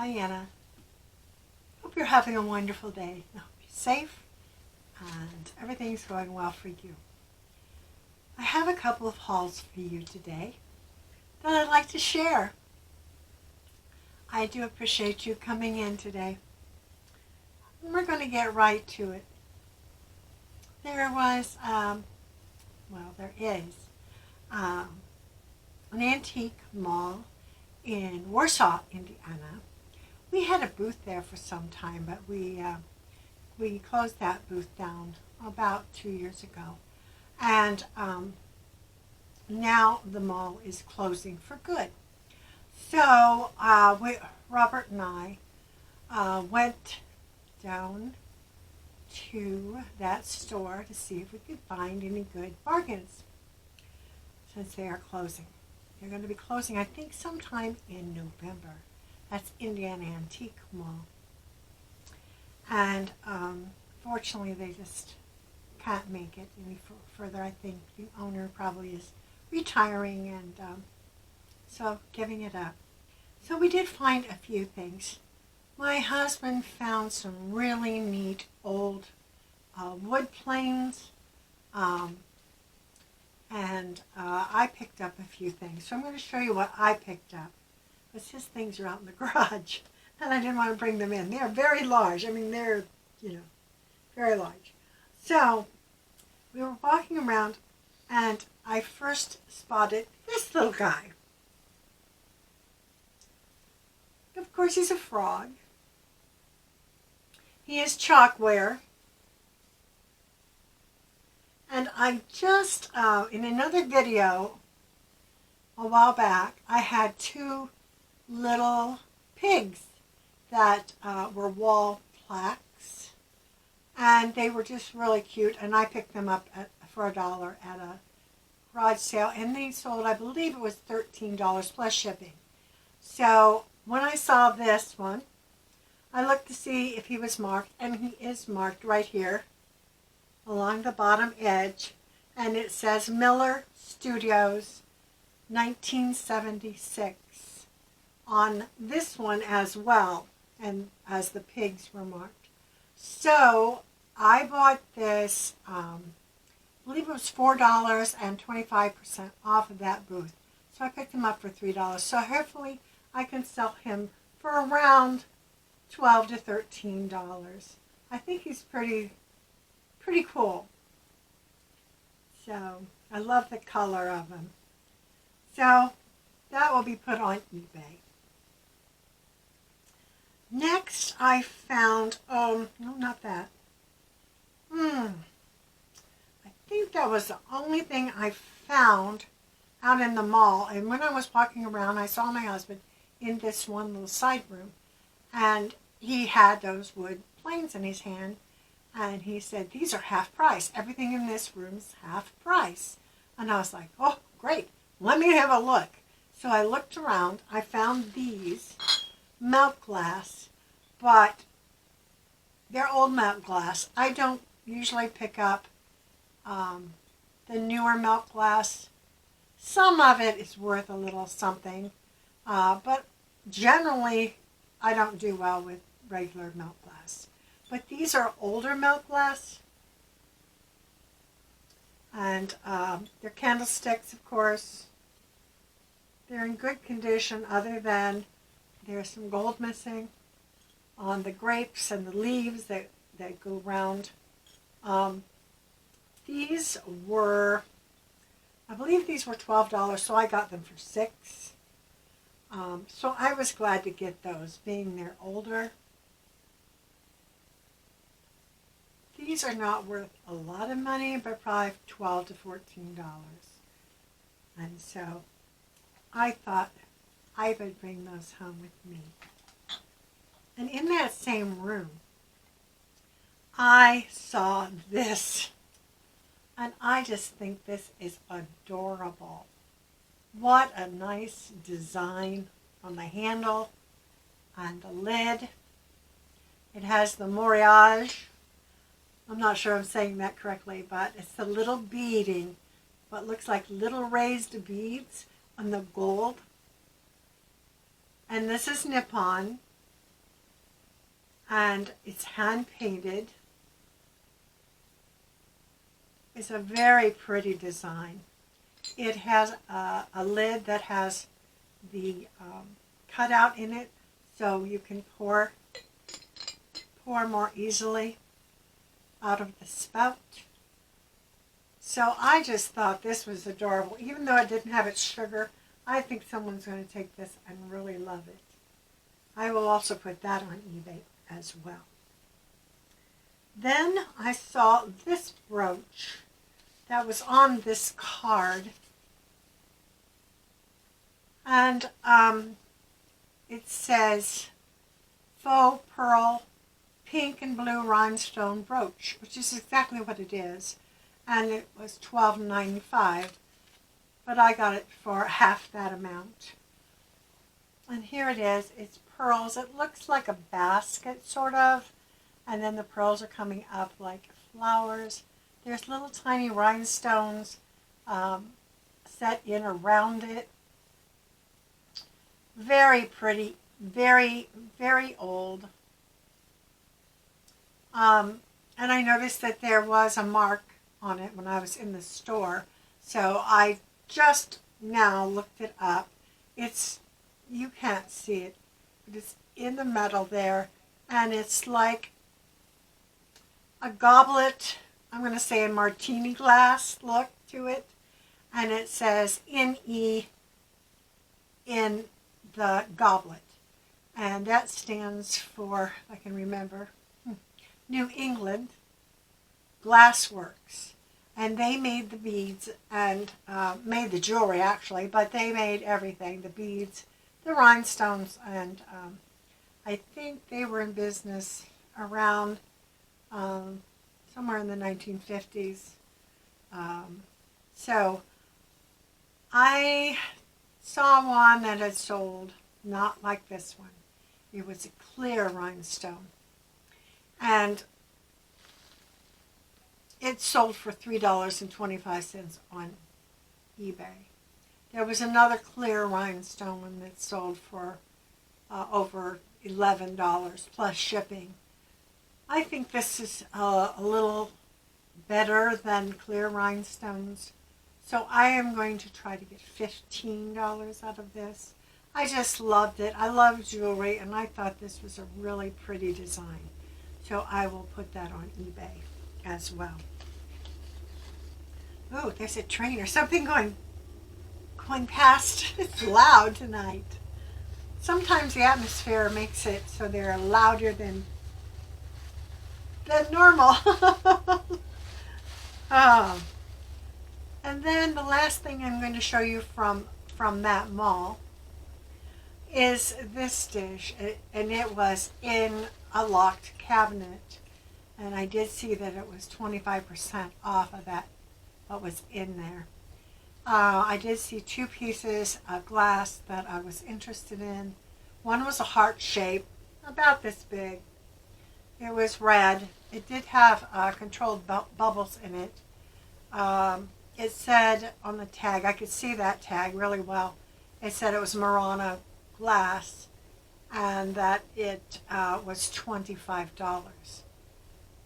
Diana. Hope you're having a wonderful day. I hope you're safe and everything's going well for you. I have a couple of hauls for you today that I'd like to share. I do appreciate you coming in today. We're going to get right to it. There is an antique mall in Warsaw, Indiana. We had a booth there for some time, but we closed that booth down about 2 years ago. And now the mall is closing for good. So Robert and I went down to that store to see if we could find any good bargains since they are closing. They're going to be closing, I think, sometime in November. That's Indiana Antique Mall. And fortunately, they just can't make it any further. I think the owner probably is retiring and so giving it up. So we did find a few things. My husband found some really neat old wood planes, and I picked up a few things. So I'm going to show you what I picked up. Because his things are out in the garage, and I didn't want to bring them in. They're very large. I mean, they're, very large. So we were walking around, and I first spotted this little guy. Of course, he's a frog. He is chalkware. And I just, in another video a while back, I had two little pigs that were wall plaques. And they were just really cute. And I picked them up for $1 at a garage sale. And they sold, I believe it was $13 plus shipping. So when I saw this one, I looked to see if he was marked, and he is marked right here along the bottom edge, and it says Miller Studios 1976 on this one as well, and as the pigs were marked. So I bought this, I believe it was $4 and 25% off of that booth. So I picked him up for $3. So hopefully I can sell him for around $12 to $13. I think he's pretty cool. So I love the color of him. So that will be put on eBay. Next I found, no, not that. I think that was the only thing I found out in the mall. And when I was walking around, I saw my husband in this one little side room. And he had those wood planes in his hand. And he said, these are half price. Everything in this room is half price. And I was like, oh, great. Let me have a look. So I looked around. I found these melt glass, but they're old melt glass. I don't usually pick up the newer melt glass. Some of it is worth a little something, but generally I don't do well with regular melt glass. But these are older melt glass, and they're candlesticks, of course. They're in good condition, other than there's some gold missing on the grapes and the leaves that go around. These were, I believe these were $12, so I got them for $6. So I was glad to get those, being they're older. These are not worth a lot of money, but probably $12 to $14. And so I thought I would bring those home with me. And in that same room, I saw this. And I just think this is adorable. What a nice design on the handle and the lid. It has the moirage. I'm not sure I'm saying that correctly, but it's the little beading, what looks like little raised beads on the gold. And this is Nippon. and it's hand painted. It's a very pretty design. It has a lid that has the cutout in it, so you can pour more easily out of the spout. So I just thought this was adorable. Even though it didn't have its sugar, I think someone's going to take this and really love it. I will also put that on eBay as well. Then I saw this brooch that was on this card. And it says faux pearl pink and blue rhinestone brooch, which is exactly what it is. And it was $12.95, but I got it for half that amount. And here it is. It's pearls. It looks like a basket, sort of, and then the pearls are coming up like flowers. There's little tiny rhinestones set in around it. Very pretty, very, very old. And I noticed that there was a mark on it when I was in the store, so I just now looked it up. You can't see it, but it's in the metal there, and it's like a goblet. I'm going to say a martini glass look to it, and it says NE in the goblet, and that stands for, if I can remember, New England Glass Works. And they made the beads and made the jewelry, actually, but they made everything, the beads, the rhinestones, and I think they were in business around somewhere in the 1950s. So I saw one that had sold not like this one. It was a clear rhinestone. And it sold for $3.25 on eBay. There was another clear rhinestone one that sold for over $11 plus shipping. I think this is a little better than clear rhinestones, so I am going to try to get $15 out of this. I just loved it. I love jewelry, and I thought this was a really pretty design. So I will put that on eBay as well. Oh, there's a train or something going past. It's loud tonight. Sometimes the atmosphere makes it so they're louder than normal. Oh. And then the last thing I'm going to show you from that mall is this dish, and it was in a locked cabinet, and I did see that it was 25% off of that, what was in there. I did see two pieces of glass that I was interested in. One was a heart shape, about this big. It was red. It did have controlled bubbles in it. It said on the tag, I could see that tag really well, it said it was Murano glass, and that it was $25.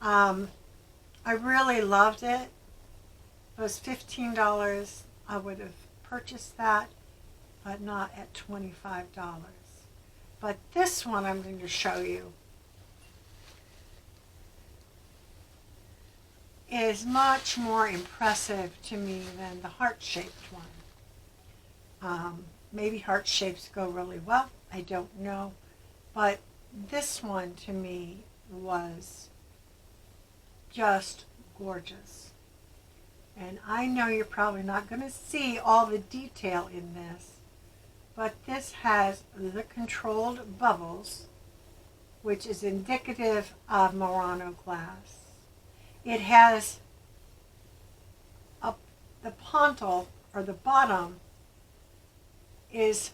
I really loved it. If it was $15, I would have purchased that, but not at $25. But this one I'm going to show you is much more impressive to me than the heart-shaped one. Maybe heart shapes go really well, I don't know, but this one to me was just gorgeous. And I know you're probably not going to see all the detail in this, but this has the controlled bubbles, which is indicative of Murano glass. It has the pontal, or the bottom, is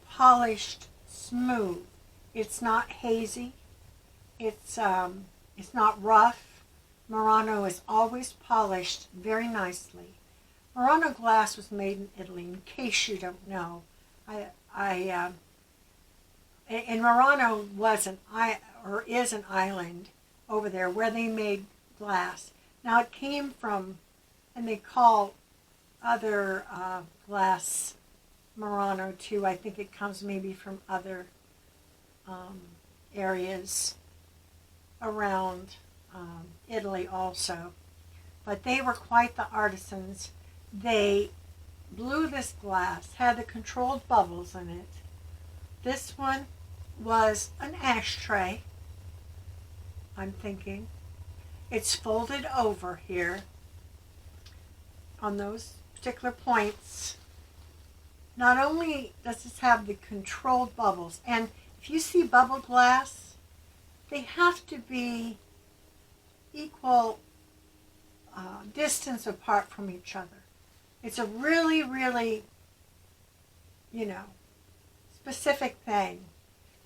polished smooth. It's not hazy. It's not rough. Murano is always polished very nicely. Murano glass was made in Italy, in case you don't know. And Murano wasn't. or is an island over there where they made glass. Now it came from, and they call other glass Murano too. I think it comes maybe from other areas around Italy also. But they were quite the artisans. They blew this glass, had the controlled bubbles in it. This one was an ashtray, I'm thinking. It's folded over here on those particular points. Not only does this have the controlled bubbles, and if you see bubble glass, they have to be equal distance apart from each other. It's a really, really, specific thing.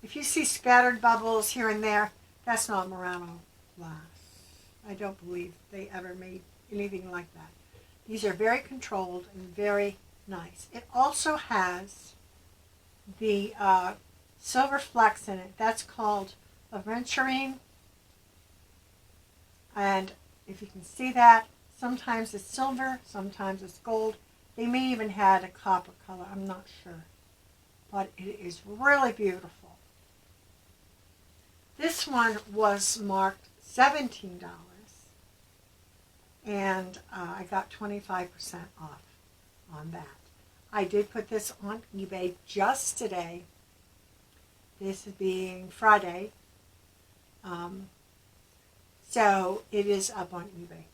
If you see scattered bubbles here and there, that's not Murano glass. I don't believe they ever made anything like that. These are very controlled and very nice. It also has the silver flecks in it. That's called aventurine. And if you can see that, sometimes it's silver, sometimes it's gold. They may even had a copper color, I'm not sure. But it is really beautiful. This one was marked $17, and I got 25% off on that. I did put this on eBay just today, this being Friday, so it is up on eBay.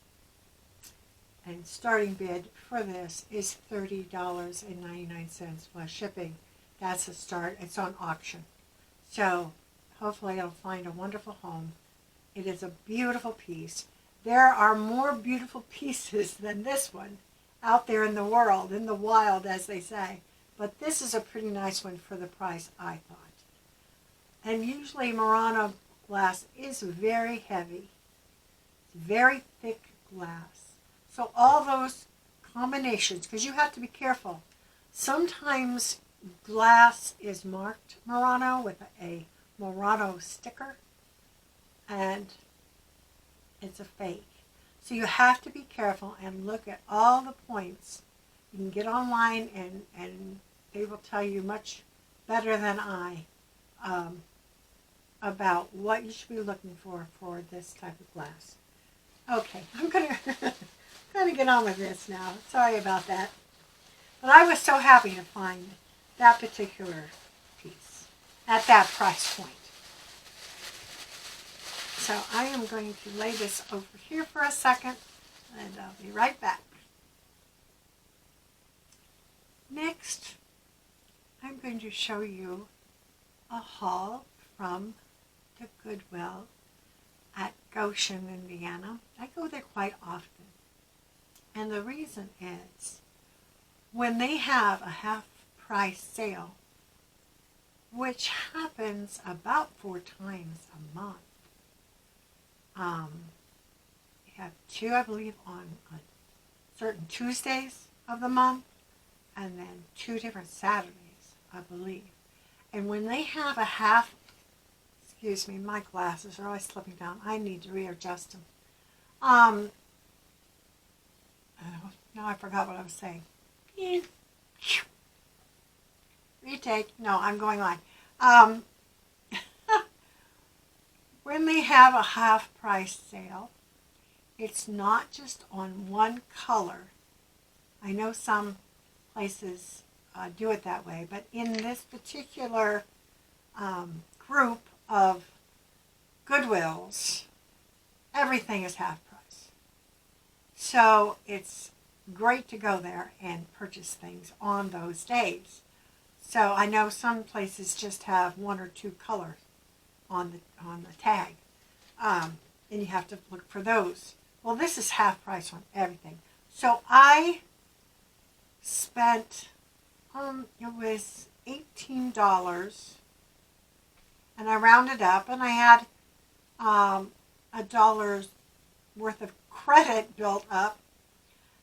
And starting bid for this is $30.99 plus shipping. That's a start. It's on auction. So hopefully it'll find a wonderful home. It is a beautiful piece. There are more beautiful pieces than this one out there in the world, in the wild, as they say. But this is a pretty nice one for the price, I thought. And usually Murano glass is very heavy. It's very thick glass. So all those combinations, because you have to be careful. Sometimes glass is marked Murano with a Murano sticker, and it's a fake. So you have to be careful and look at all the points. You can get online and they will tell you much better than I about what you should be looking for this type of glass. Okay, I'm gonna get on with this now. Sorry about that. But I was so happy to find that particular piece at that price point. So I am going to lay this over here for a second, and I'll be right back. Next, I'm going to show you a haul from the Goodwill at Goshen, Indiana. I go there quite often. And the reason is, when they have a half-price sale, which happens about 4 times a month, you have 2, I believe, on certain Tuesdays of the month, and then 2 different Saturdays, I believe. And when they have a excuse me, my glasses are always slipping down. I need to readjust them. Now I forgot what I was saying. Retake. No, I'm going on. When they have a half-price sale, it's not just on one color. I know some places do it that way, but in this particular group of Goodwills, everything is half price. So it's great to go there and purchase things on those days. So I know some places just have 1 or 2 colors on the tag, and you have to look for those. Well, this is half price on everything. So I spent it was $18, and I rounded up, and I had $1 worth of credit built up.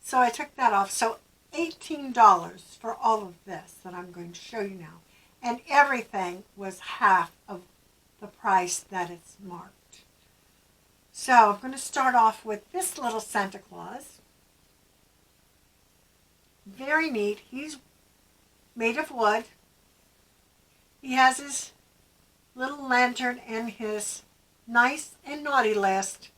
So I took that off. So $18 for all of this that I'm going to show you now. And everything was half of the price that it's marked. So I'm going to start off with this little Santa Claus. Very neat. He's made of wood. He has his little lantern and his nice and naughty list.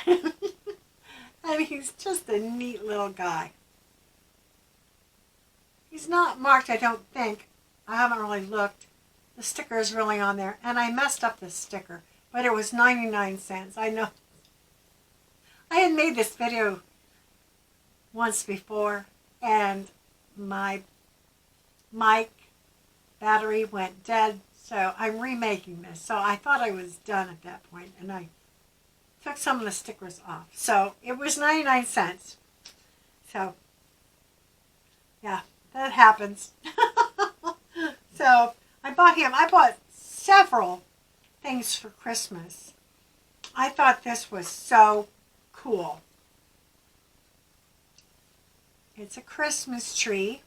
And he's just a neat little guy. He's not marked, I don't think. I haven't really looked. The sticker is really on there. And I messed up the sticker, but it was 99 cents. I know. I had made this video once before, and my mic battery went dead, so I'm remaking this. So I thought I was done at that point, and I took some of the stickers off. So it was 99 cents. So, yeah, that happens. So I bought several things for Christmas. I thought this was so cool. It's a Christmas tree.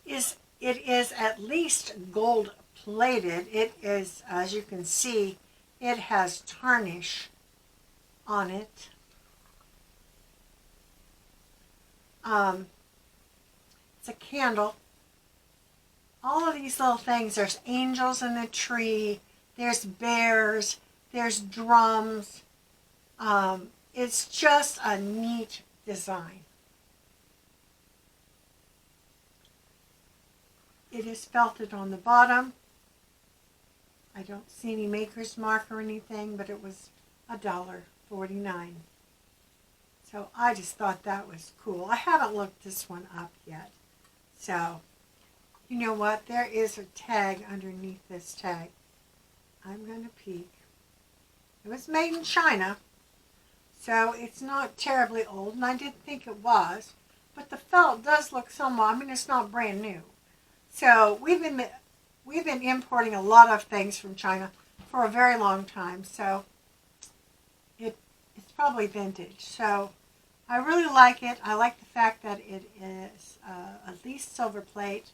It is at least gold plated. It is, as you can see, it has tarnish on it. It's a candle. All of these little things. There's angels in the tree. There's bears. There's drums. It's just a neat design. It is felted on the bottom. I don't see any maker's mark or anything, but it was $1.49. So I just thought that was cool. I haven't looked this one up yet. So, you know what? There is a tag underneath this tag. I'm going to peek. It was made in China, so it's not terribly old, and I didn't think it was. But the felt does look somewhat, I mean, it's not brand new. So we've been importing a lot of things from China for a very long time, so it's probably vintage. So I really like it. I like the fact that it is at least silver plate.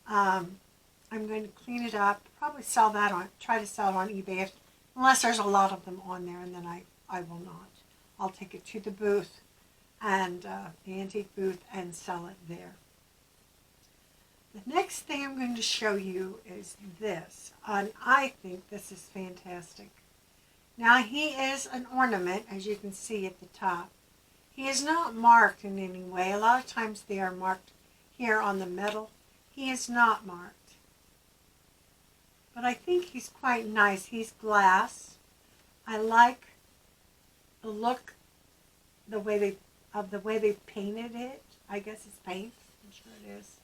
I'm going to clean it up, probably try to sell it on eBay, unless there's a lot of them on there, and then I will not. I'll take it to the booth, and the antique booth, and sell it there. The next thing I'm going to show you is this, and I think this is fantastic. Now, he is an ornament, as you can see at the top. He is not marked in any way. A lot of times they are marked here on the metal. He is not marked. But I think he's quite nice. He's glass. I like the look, the way they painted it. I guess it's paint. I'm sure it is.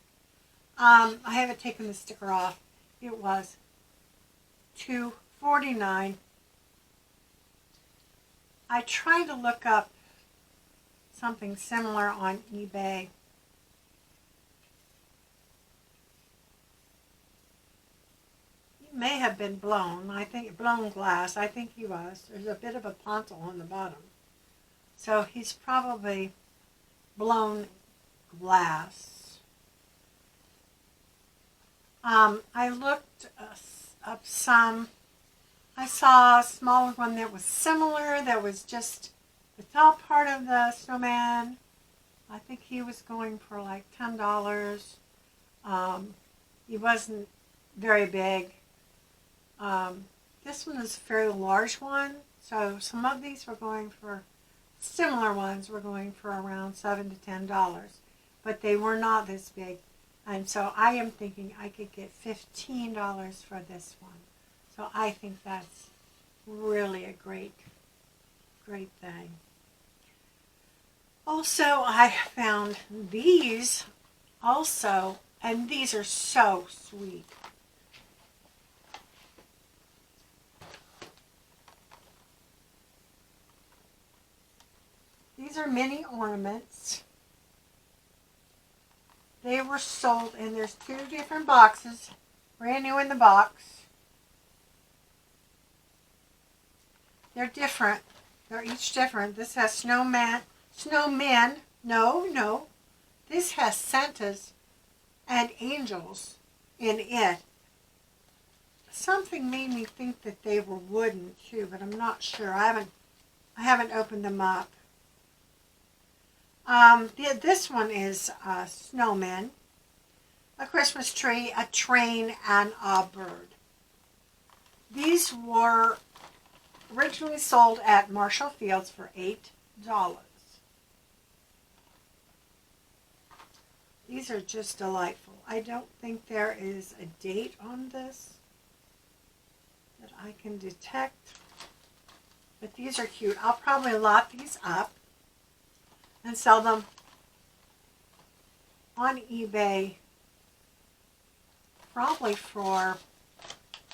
I haven't taken the sticker off. It was $2.49. I tried to look up something similar on eBay. He may have been blown. I think blown glass. I think he was. There's a bit of a pontil on the bottom. So he's probably blown glass. I looked up some. I saw a smaller one that was similar, that was just the top part of the snowman. I think he was going for like $10. He wasn't very big. This one is a fairly large one, so some of these were going for, similar ones were going for around $7 to $10, but they were not this big. And so I am thinking I could get $15 for this one. So I think that's really a great thing. Also, I found these also, and these are so sweet. These are mini ornaments. They were sold, and there's 2 different boxes, brand new in the box. They're different. They're each different. This has snowmen. No. This has Santas and angels in it. something made me think that they were wooden too, but I'm not sure. I haven't opened them up. This one is a snowman, a Christmas tree, a train, and a bird. These were originally sold at Marshall Fields for $8. These are just delightful. I don't think there is a date on this that I can detect, but these are cute. I'll probably lot these up and sell them on eBay probably for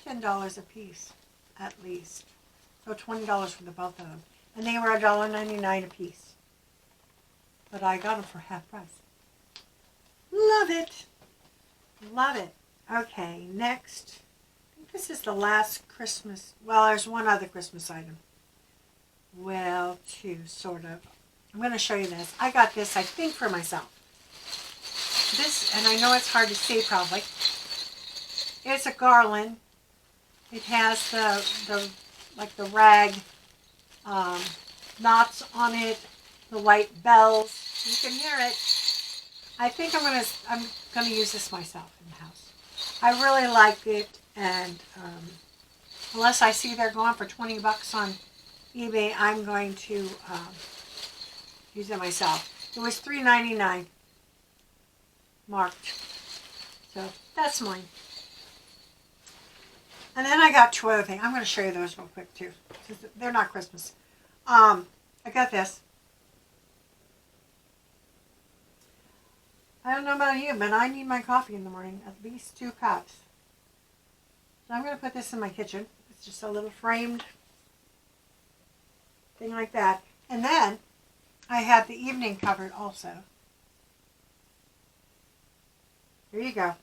$10 a piece at least. So $20 for the both of them. And they were $1.99 a piece. But I got them for half price. Love it. Love it. Okay, next. I think this is the last Christmas. Well, there's one other Christmas item. Well, two, sort of. I'm going to show you this. I got this, I think, for myself. This, and I know it's hard to see probably. It's a garland. It has the rag knots on it, the white bells. You can hear it. I think I'm gonna use this myself in the house. I really like it, and unless I see they're going for $20 on eBay, I'm going to use it myself. It was $3.99 marked, so that's mine. And then I got two other things. I'm going to show you those real quick too. They're not Christmas. I got this. I don't know about you, but I need my coffee in the morning. At least 2 cups. So I'm going to put this in my kitchen. It's just a little framed thing like that. And then I have the evening covered also. There you go.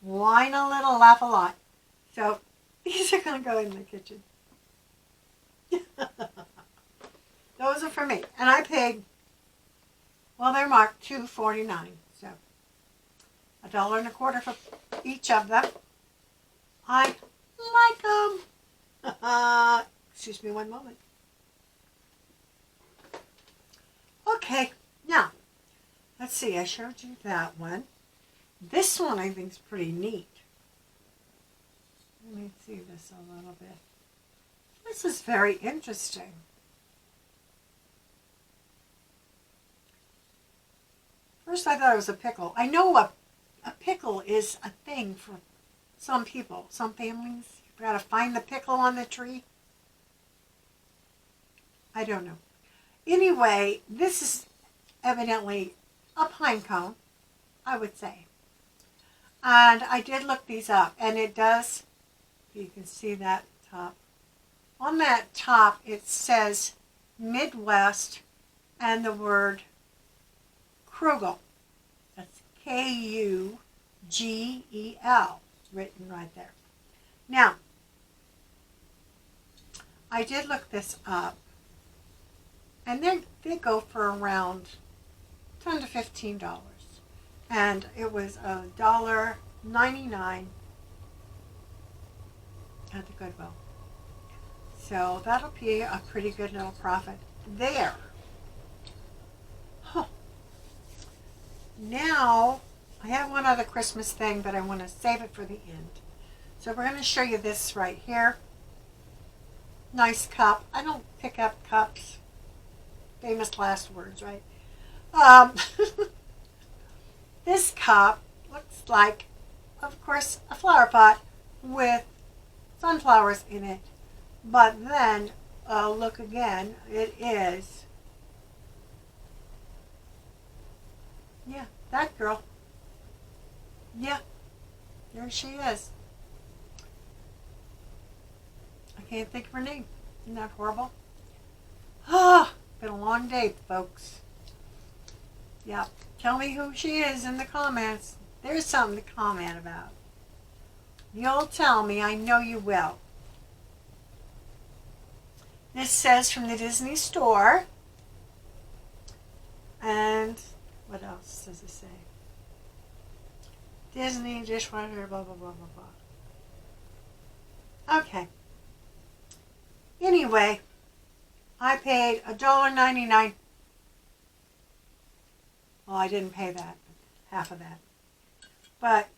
Whine a little, laugh a lot. So these are going to go in the kitchen. Those are for me. And I paid, well, they're marked $2.49. So $1.25 for each of them. I like them. Excuse me one moment. Okay, now, let's see. I showed you that one. This one I think is pretty neat. Let me see this a little bit. This is very interesting. First I thought it was a pickle. I know a pickle is a thing for some people, some families. You've got to find the pickle on the tree. I don't know. Anyway, this is evidently a pine cone, I would say. And I did look these up, and it does, you can see that top. On that top, it says Midwest and the word Krugel. That's K-U-G-E-L. It's written right there. Now, I did look this up, and they go for around $10 to $15. And it was $1.99 at the Goodwill. So that'll be a pretty good little profit there. Huh. Now, I have one other Christmas thing, but I want to save it for the end. So we're going to show you this right here. Nice cup. I don't pick up cups. Famous last words, right? This cup looks like, of course, a flower pot with sunflowers in it. But then, look again, it is, yeah, that girl. Yeah, there she is. I can't think of her name. Isn't that horrible? Ah, been a long day, folks. Yeah, tell me who she is in the comments. There's something to comment about. You'll tell me, I know you will. This says from the Disney store. And what else does it say? Disney dishwasher, blah, blah, blah, blah, blah. Okay. Anyway, I paid $1.99. Well, I didn't pay that, half of that. But,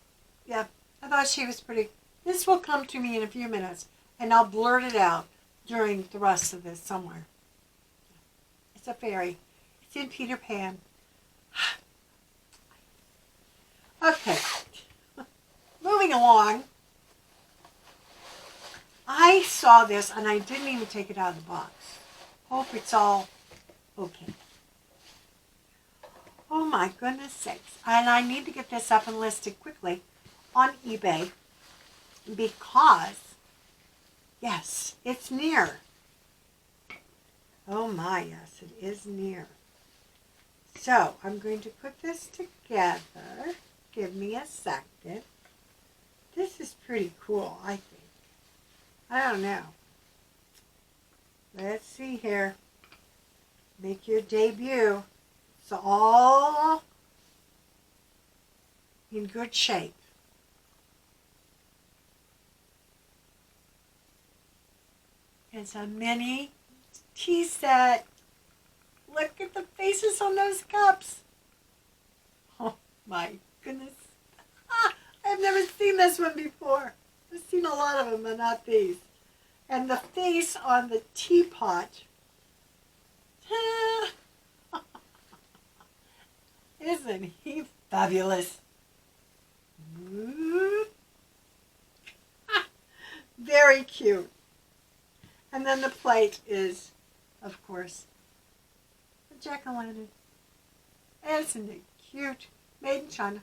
yeah, I thought she was pretty. This will come to me in a few minutes, and I'll blurt it out during the rest of this somewhere. It's a fairy. It's in Peter Pan. Okay. Moving along. I saw this, and I didn't even take it out of the box. Hope it's all okay. Oh my goodness sakes. And I need to get this up and listed quickly on eBay because, yes, it's near. Oh my, yes, it is near. So I'm going to put this together. Give me a second. This is pretty cool, I think. I don't know. Let's see here. Make your debut. It's all in good shape. It's a mini tea set. Look at the faces on those cups. Oh my goodness. I've never seen this one before. I've seen a lot of them, but not these. And the face on the teapot. Isn't he fabulous? Very cute. And then the plate is, of course, a jack-o'-lantern. Isn't it cute? Made in China.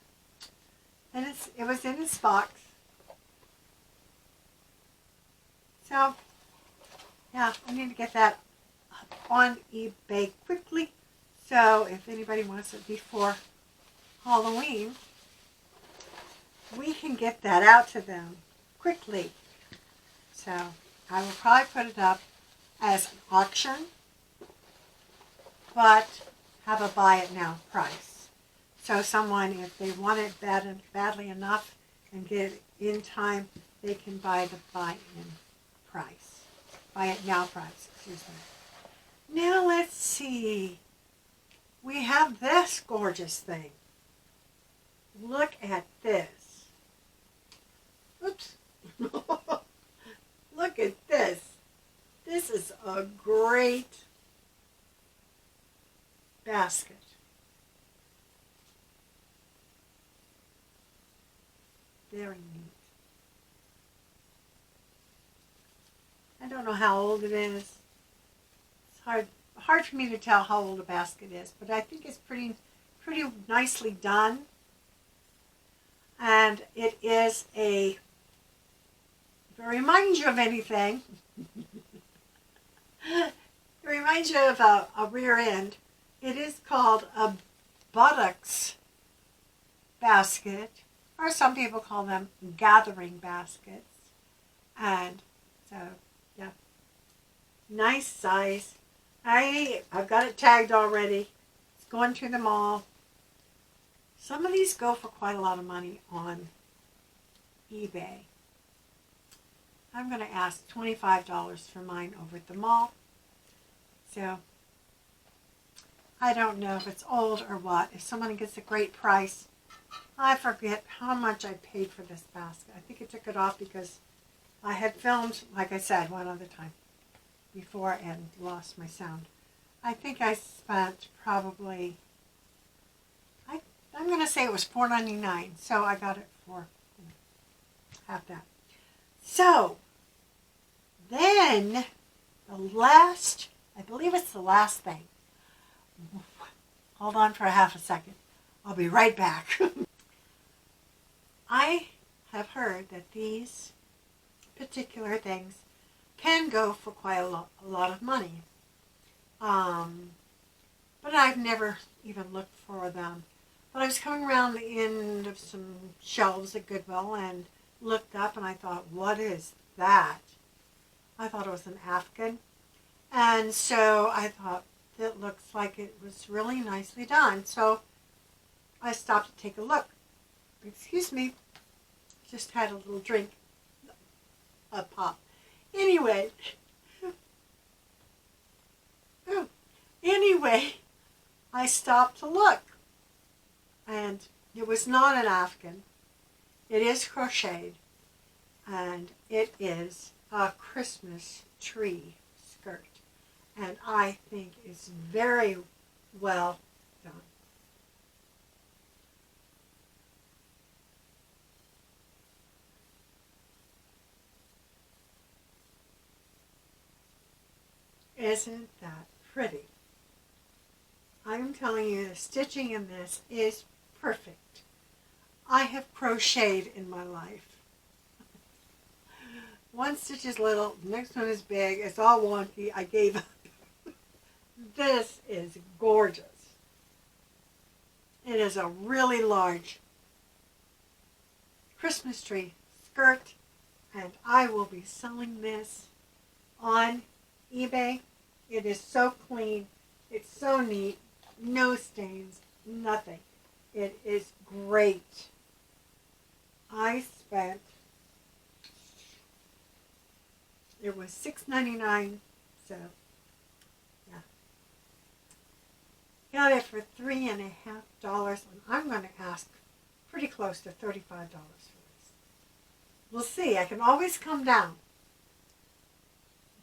And it was in his box. So, yeah, I need to get that up on eBay quickly. So if anybody wants it before Halloween, we can get that out to them quickly. So I will probably put it up as an auction, but have a buy it now price. So someone, if they want it badly enough and get it in time, they can buy the buy-in price. Buy it now price, excuse me. Now let's see. We have this gorgeous thing. Look at this. Oops. Look at this. This is a great basket. Very neat. I don't know how old it is. It's hard for me to tell how old a basket is, but I think it's pretty nicely done. And it is if it reminds you of anything, it reminds you of a rear end. It is called a buttocks basket, or some people call them gathering baskets. And so, yeah, nice size. I've got it tagged already. It's going to the mall. Some of these go for quite a lot of money on eBay. I'm going to ask $25 for mine over at the mall. So I don't know if it's old or what. If someone gets a great price, I forget how much I paid for this basket. I think I took it off because I had filmed, like I said, one other time before and lost my sound. I think I spent probably, I'm going to say it was $4.99, so I got it for half that. So, then, I believe it's the last thing. Hold on for half a second. I'll be right back. I have heard that these particular things can go for quite a lot of money. But I've never even looked for them. But I was coming around the end of some shelves at Goodwill and looked up and I thought, what is that? I thought it was an Afghan. And so I thought, it looks like it was really nicely done. So I stopped to take a look. Excuse me, just had a little drink. a pop. Anyway, I stopped to look, and it was not an afghan. It is crocheted, and it is a Christmas tree skirt, and I think it's very well done. Isn't that pretty? I'm telling you, the stitching in this is perfect. I have crocheted in my life. One stitch is little, the next one is big. It's all wonky. I gave up. This is gorgeous. It is a really large Christmas tree skirt, and I will be selling this on eBay. It is so clean. It's so neat. No stains. Nothing. It is great. I spent, it was $6.99, so yeah. Got it for $3.50, and I'm going to ask pretty close to $35 for this. We'll see. I can always come down,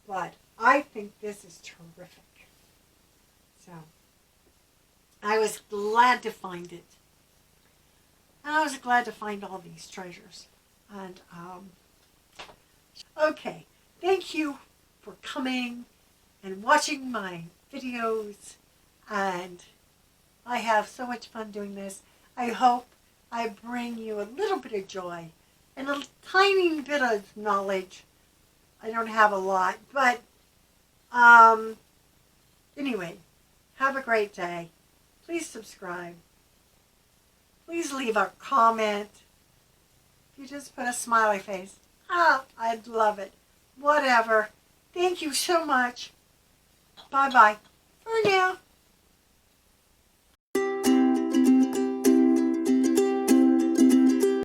but I think this is terrific. So I was glad to find it. And I was glad to find all these treasures. And okay, thank you for coming and watching my videos. And I have so much fun doing this. I hope I bring you a little bit of joy and a tiny bit of knowledge. I don't have a lot, but anyway, have a great day. Please subscribe. Please leave a comment. If you just put a smiley face, I'd love it. Whatever. Thank you so much. Bye-bye for now.